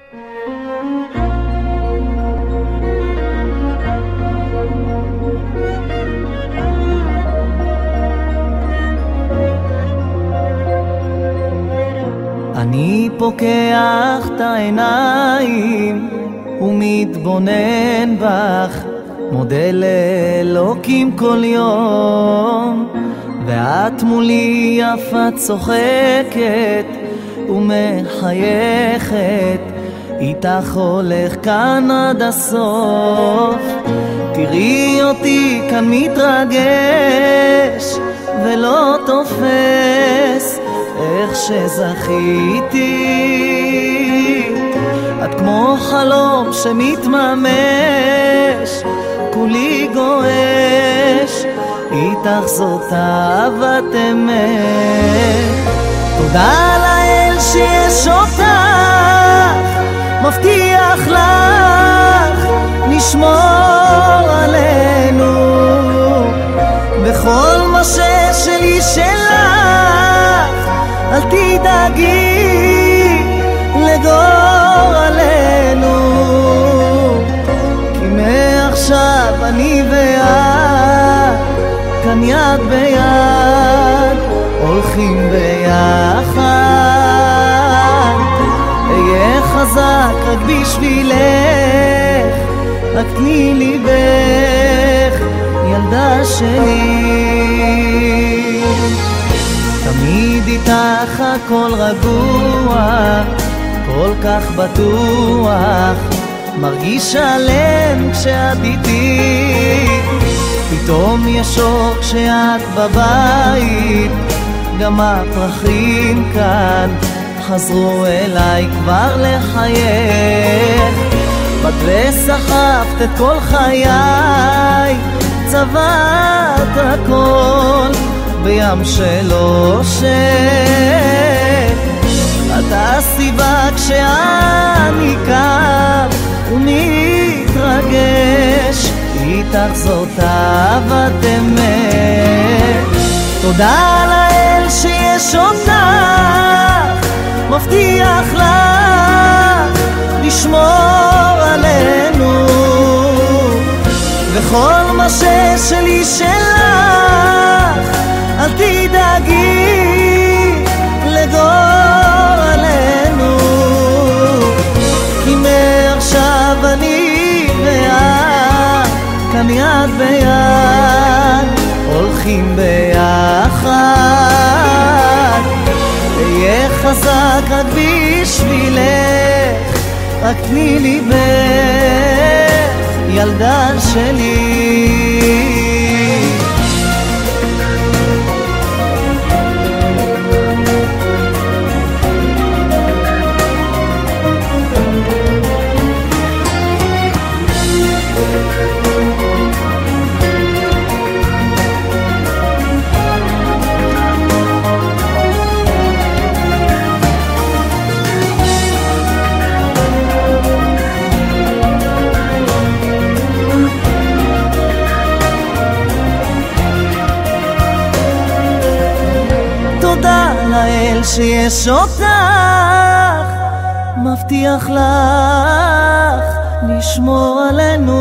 אני פוקח את העיניים ומתבונן בך, מודה לאלוקים כל יום, ואת מולי יפה צוחקת ומחייכת, איתך הולך כאן עד הסוף. תראי אותי כאן מתרגש ולא תופס איך שזכיתי, את כמו חלום שמתממש, כולי גועש, איתך זאת אהבת אמת. תודה לאל שיש אותך, מבטיח לך נשמור עלינו, בכל מה ששלי שלך אל תדאגי לגורלנו, כי מעכשיו אני ואת כאן יד ביד, הולכים ביחד. אהיה חזק רק בשבילך, רק תני ליבך, ילדה שלי. תמיד איתך הכל רגוע, כל כך בטוח, מרגיש שלם כשאת איתי, פתאום יש אור כשאת בבית, גם הפרחים כאן חזרו אליי כבר לחייך. באת וסחפת את כל חיי, צבעת הכל בים של אושר, את הסיבה כשאני קם ומתרגש, איתך זאת אהבת אמת. תודה לאל שיש אותך, מבטיח לך לשמור עלינו, וכל מה ששלי שלך אל תדאגי לגורלנו, כי מעכשיו אני ואת כאן יד ביד, הולכים ביחד. אהיה חזק רק בשבילך, רק תני ליבך, ילדה שלי. תודה לאל שיש אותך, מבטיח לך לשמור עלינו,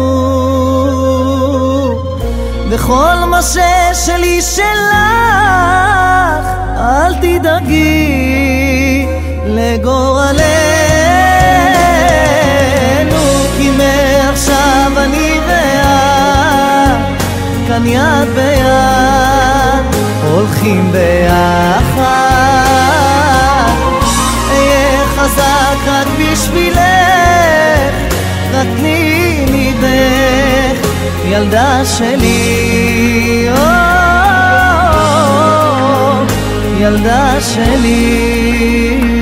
בכל מה ששלי שלך אל תדאגי לגורלנו, כי מעכשיו אני ואת כאן יד ביד, הולכים ביחד. אהיה חזק רק בשבילך, רק תני ליבך, ילדה שלי, ילדה שלי.